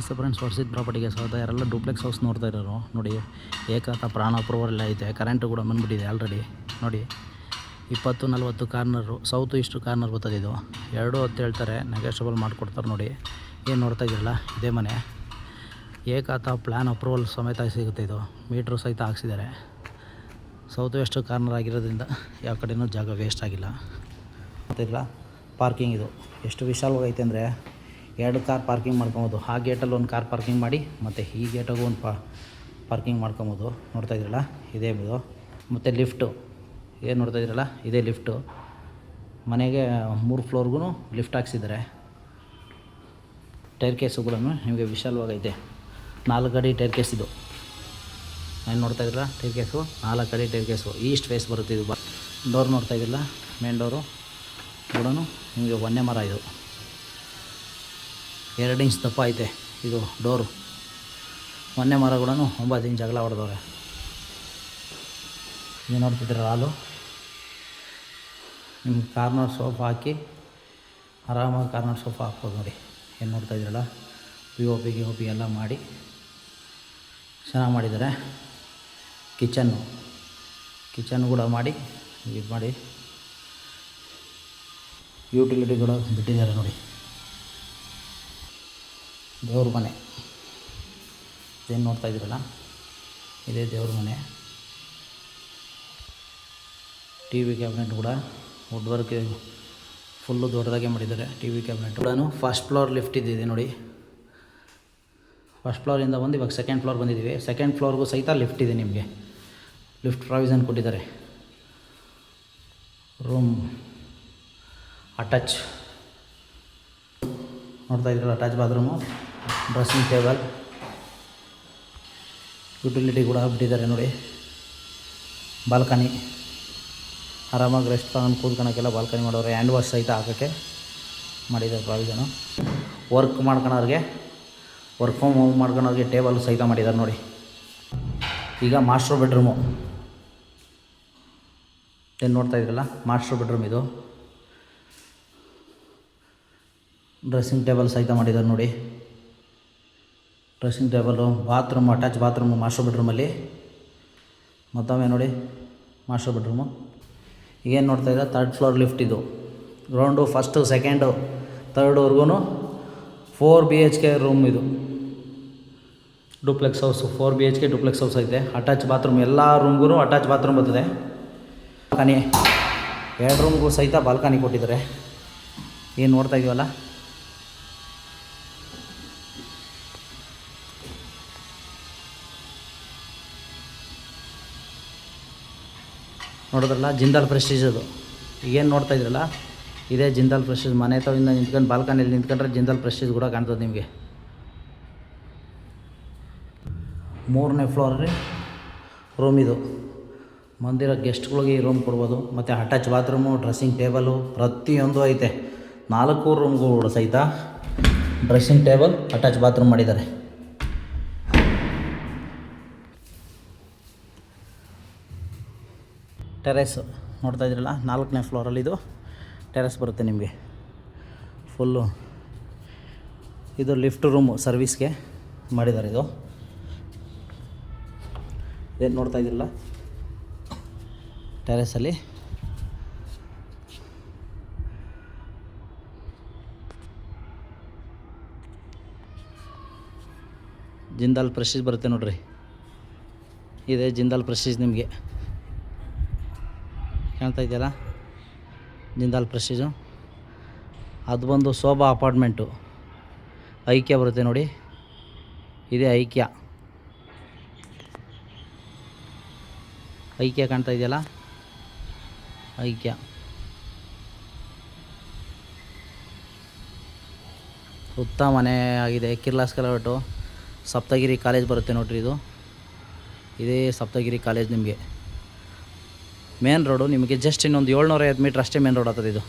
ನಮಸ್ತೆ ಫ್ರೆಂಡ್ಸ್, ವರ್ಷಿತ್ ಪ್ರಾಪರ್ಟಿಗೆ ಸ್ವಾಗತ. ಯಾರೆಲ್ಲ ಡೂಪ್ಲೆಕ್ಸ್ ಹೌಸ್ ನೋಡ್ತಾ ಇರೋರು ನೋಡಿ, ಏಕಾತ ಪ್ರಾಣ ಅಪ್ರೂವಲ್ ಎಲ್ಲ ಐತೆ. ಕರೆಂಟು ಕೂಡ ಬಂದುಬಿಟ್ಟಿದೆ ಆಲ್ರೆಡಿ. ನೋಡಿ 20-40 ಕಾರ್ನರು, ಸೌತ್ ಈಸ್ಟ್ ಕಾರ್ನರ್ ಬರ್ತದೆ. ಇದು 210 ಹೇಳ್ತಾರೆ, ನೆಗೋಷಿಯಬಲ್ ಮಾಡಿಕೊಡ್ತಾರೆ. ನೋಡಿ ಏನು ನೋಡ್ತಾ ಇದ್ದೀರಲ್ಲ, ಇದೇ ಮನೆ. ಏಕಾತ ಪ್ಲ್ಯಾನ್ ಅಪ್ರೂವಲ್ ಸಮೇತ ಸಿಗುತ್ತೆ. ಇದು ಮೀಟ್ರು ಸಹಿತ ಹಾಕ್ಸಿದ್ದಾರೆ. ಸೌತ್ ವೆಸ್ಟ್ ಕಾರ್ನರ್ ಆಗಿರೋದ್ರಿಂದ ಯಾವ ಕಡೆಯೂ ಜಾಗ ವೇಸ್ಟ್ ಆಗಿಲ್ಲ. ಗೊತ್ತಿಲ್ಲ. ಪಾರ್ಕಿಂಗ್ ಇದು ಎಷ್ಟು ವಿಶಾಲವಾಗೈತೆ ಅಂದರೆ 2 ಕಾರ್ ಪಾರ್ಕಿಂಗ್ ಮಾಡ್ಕೊಬೋದು. ಆ ಗೇಟಲ್ಲಿ ಒಂದು ಕಾರ್ ಪಾರ್ಕಿಂಗ್ ಮಾಡಿ ಮತ್ತು ಈ ಗೇಟಾಗೂ ಒಂದು ಪಾರ್ಕಿಂಗ್ ಮಾಡ್ಕೊಬೋದು. ನೋಡ್ತಾ ಇದ್ದೀರಲ್ಲ, ಇದೇ ಇದು. ಮತ್ತು ಲಿಫ್ಟು ಏನು ನೋಡ್ತಾ ಇದ್ದೀರಲ್ಲ, ಇದೇ ಲಿಫ್ಟು. ಮನೆಗೆ 3 ಫ್ಲೋರ್ಗೂ ಲಿಫ್ಟ್ ಹಾಕ್ಸಿದ್ದಾರೆ. ಟೈರ್ ಕೇಸುಗಳನ್ನು ನಿಮಗೆ ವಿಶಾಲವಾಗೈತೆ. 4 ಅಡಿ ಟೈರ್ ಕೇಸ್ ಇದು. ಏನು ನೋಡ್ತಾ ಇದ್ದೀರಲ್ಲ, ಟೈರ್ ಕೇಸು 4 ಅಡಿ ಟೈರ್ ಕೇಸು. ಈಸ್ಟ್ ಫೇಸ್ ಬರುತ್ತೆ ಇದು. ಡೋರ್ ನೋಡ್ತಾ ಇದ್ದಿಲ್ಲ, ಮೇನ್ ಡೋರು ಕೂಡ ನಿಮಗೆ 1 ಮರ. ಇದು 2 ಇಂಚ್ ದಪ್ಪ ಐತೆ ಇದು ಡೋರು. 1 ಮರ ಕೂಡ 9 ಇಂಚ್ ಅಗಲ ಹೊಡೆದವ್ರೆ. ಇದು ನೋಡ್ತಿದ್ದೀರ ಹಾಲು. ನಿಮ್ಮ ಕಾರ್ನರ್ ಸೋಫಾ ಹಾಕಿ ಆರಾಮಾಗಿ ಕಾರ್ನರ್ ಸೋಫಾ ಹಾಕ್ಬೋದು. ನೋಡಿ ಏನು ನೋಡ್ತಾ ಇದ್ದೀರಲ್ಲ, POP ಎಲ್ಲ ಮಾಡಿ ಚೆನ್ನಾಗಿ ಮಾಡಿದ್ದಾರೆ. ಕಿಚನ್ ಕೂಡ ಮಾಡಿ ಇದು ಮಾಡಿ ಯುಟಿಲಿಟಿ ಕೂಡ ಬಿಟ್ಟಿದ್ದಾರೆ. ನೋಡಿ ದೇವ್ರ ಮನೆ ಏನು ನೋಡ್ತಾ ಇದ್ದೀರಲ್ಲ, ಇದೇ ದೇವ್ರ ಮನೆ. TV ಕ್ಯಾಬಿನೆಟ್ ಕೂಡ ವುಡ್ ವರ್ಕ್ ಫುಲ್ಲು ದೊಡ್ಡದಾಗೆ ಮಾಡಿದ್ದಾರೆ. TV ಕ್ಯಾಬಿನೆಟ್ ಕೂಡ ಫಸ್ಟ್ ಫ್ಲೋರ್ ಲಿಫ್ಟ್ ಇದ್ದಿದೆ. ನೋಡಿ ಫಸ್ಟ್ ಫ್ಲೋರಿಂದ ಬಂದು ಇವಾಗ ಸೆಕೆಂಡ್ ಫ್ಲೋರ್ ಬಂದಿದ್ದೀವಿ. ಸೆಕೆಂಡ್ ಫ್ಲೋರ್ಗೂ ಸಹಿತ ಲಿಫ್ಟ್ ಇದೆ. ನಿಮಗೆ ಲಿಫ್ಟ್ ಪ್ರಾವಿಷನ್ ಕೊಟ್ಟಿದ್ದಾರೆ. ರೂಮ್ ಅಟ್ಯಾಚ್ ನೋಡ್ತಾ ಇದ್ದೀರಲ್ಲ, attach bathroom, dressing table, utility ಕೂಡ ಬಿಟ್ಟಿದ್ದಾರೆ. ನೋಡಿ ಬಾಲ್ಕನಿ, ಆರಾಮಾಗಿ ರೆಸ್ಟ್ ತಗೊಂಡು ಕೂತ್ಕೊಳಕ್ಕೆಲ್ಲ ಬಾಲ್ಕನಿ ಮಾಡೋರು. ಹ್ಯಾಂಡ್ ವಾಶ್ ಸಹಿತ ಹಾಕೋಕ್ಕೆ ಮಾಡಿದ್ದಾರೆ ಪ್ರಾವಿಷನು. ವರ್ಕ್ ಮಾಡ್ಕೊಳೋರಿಗೆ, ವರ್ಕ್ ಫ್ರಮ್ ಹೋಮ್ ಮಾಡ್ಕೊಳೋರಿಗೆ ಟೇಬಲ್ ಸಹಿತ ಮಾಡಿದ್ದಾರೆ. ನೋಡಿ ಈಗ ಮಾಸ್ಟರ್ ಬೆಡ್ರೂಮು ಏನು ನೋಡ್ತಾ ಇದ್ದೀರಲ್ಲ, ಮಾಸ್ಟರ್ ಬೆಡ್ರೂಮ್ ಇದು. ಡ್ರೆಸ್ಸಿಂಗ್ ಟೇಬಲ್ ಸಹಿತ ಮಾಡಿದ್ದಾರೆ. ನೋಡಿ dressing table, bathroom, attach bathroom master ಬೆಡ್ರೂಮಲ್ಲಿ. ಮತ್ತೊಮ್ಮೆ ನೋಡಿ ಮಾಸ್ಟರ್ ಬೆಡ್ರೂಮು. ಈಗೇನು ನೋಡ್ತಾ ಇದ್ದಾರೆ, 3rd ಫ್ಲೋರ್ ಲಿಫ್ಟ್ ಇದು. ಗ್ರೌಂಡು, ಫಸ್ಟು, ಸೆಕೆಂಡು, 3ರ್ಡ್ವರೆಗೂ 4 BHK ರೂಮ್ ಇದು. Duplex house 4 BHK duplex house ಐತೆ. ಅಟ್ಯಾಚ್ ಬಾತ್ರೂಮ್, ಎಲ್ಲ ರೂಮ್ಗೂ ಅಟ್ಯಾಚ್ ಬಾತ್ರೂಮ್ ಬರ್ತದೆ. ಬಾಲ್ಕನಿ, 2 ರೂಮ್ಗೂ ಸಹಿತ ಬಾಲ್ಕನಿ ಕೊಟ್ಟಿದ್ದಾರೆ. ಏನು ನೋಡ್ತಾ ಇದೀವಲ್ಲ, ನೋಡಿದ್ರಲ್ಲ ಜಿಂದಾಲ್ ಪ್ರೆಸ್ಟೀಜ್ ಅದು. ಈಗೇನು ನೋಡ್ತಾ ಇದ್ರಲ್ಲ, ಇದೇ ಜಿಂದಾಲ್ ಪ್ರೆಸ್ಟೀಜ್. ಮನೆ ತವಿಂದ ನಿಂತ್ಕೊಂಡು ಬಾಲ್ಕನಿಯಲ್ಲಿ ನಿಂತ್ಕೊಂಡ್ರೆ ಜಿಂದಾಲ್ ಪ್ರೆಸ್ಟೀಜ್ ಕೂಡ ಕಾಣ್ತದೆ ನಿಮಗೆ. 3ನೇ ಫ್ಲೋರಲ್ಲಿ ರೂಮ್ ಇದು. ಮಂದಿರ ಗೆಸ್ಟ್ಗಳಿಗೆ ಈ ರೂಮ್ ಕೊಡ್ಬೋದು. ಮತ್ತು ಅಟ್ಯಾಚ್ ಬಾತ್ರೂಮು, ಡ್ರೆಸ್ಸಿಂಗ್ ಟೇಬಲು ಪ್ರತಿಯೊಂದು ಐತೆ. 4 ರೂಮ್ಗಳು ಸಹಿತ ಡ್ರೆಸ್ಸಿಂಗ್ ಟೇಬಲ್, ಅಟ್ಯಾಚ್ ಬಾತ್ರೂಮ್ ಮಾಡಿದ್ದಾರೆ. ಟೆರೆಸ್ ನೋಡ್ತಾ ಇದ್ದೀರಲ್ಲ, 4ನೇ ಫ್ಲೋರಲ್ಲಿ ಇದು ಟೆರೆಸ್ ಬರುತ್ತೆ ನಿಮಗೆ ಫುಲ್ಲು. ಇದು ಲಿಫ್ಟ್ ರೂಮು ಸರ್ವಿಸ್ಗೆ ಮಾಡಿದ್ದಾರೆ. ಇದು ಏನು ನೋಡ್ತಾ ಇದ್ದೀರಲ್ಲ, ಟೆರೆಸಲ್ಲಿ ಜಿಂದಾಲ್ ಪ್ರೆಸ್ಟೀಜ್ ಬರುತ್ತೆ ನೋಡ್ರಿ. ಇದೇ ಜಿಂದಾಲ್ ಪ್ರೆಸ್ಟೀಜ್ ನಿಮಗೆ ಕಾಣ್ತಾ ಇದೆಯಲ್ಲ, ಜಿಂದಾಲ್ ಪ್ರೆಸ್ಟೀಜು. ಅದು ಬಂದು ಶೋಭಾ ಅಪಾರ್ಟ್ಮೆಂಟು, ಐಕ್ಯ ಬರುತ್ತೆ ನೋಡಿ. ಇದೇ ಐಕ್ಯ ಕಾಣ್ತಾ ಇದೆಯಲ್ಲ, ಐಕ್ಯ. ಸುತ್ತ ಮನೆ ಆಗಿದೆ. ಕಿರ್ಲಾಸ್ಕರ ಒಟ್ಟು ಸಪ್ತಗಿರಿ ಕಾಲೇಜ್ ಬರುತ್ತೆ ನೋಡ್ರಿ. ಇದೇ ಸಪ್ತಗಿರಿ ಕಾಲೇಜ್ ನಿಮಗೆ ಮೇನ್ ರೋಡು. ನಿಮಗೆ ಜಸ್ಟ್ ಇನ್ನೊಂದು 750 ಮೀಟ್ರ್ ಅಷ್ಟೇ ಮೇನ್ ರೋಡ್ ಆಗ್ತದೆ ಇದು.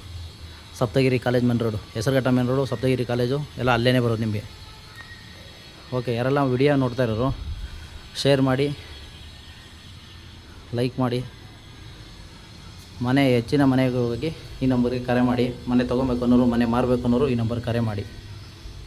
Saptagiri college main road, Hesaraghatta main road, Saptagiri college ಎಲ್ಲ ಅಲ್ಲೇ ಬರೋದು ನಿಮಗೆ. ಓಕೆ, ಯಾರೆಲ್ಲ ವಿಡಿಯೋ ನೋಡ್ತಾ ಇರೋರು ಶೇರ್ ಮಾಡಿ, ಲೈಕ್ ಮಾಡಿ. ಮನೆ ಹೆಚ್ಚಿನ ಮನೆಗೆ ಹೋಗಿ ಈ ನಂಬರಿಗೆ ಕರೆ ಮಾಡಿ. ಮನೆ ತೊಗೊಬೇಕು ಅನ್ನೋರು, ಮನೆ ಮಾರಬೇಕು ಅನ್ನೋರು ಈ ನಂಬರ್ ಕರೆ ಮಾಡಿ.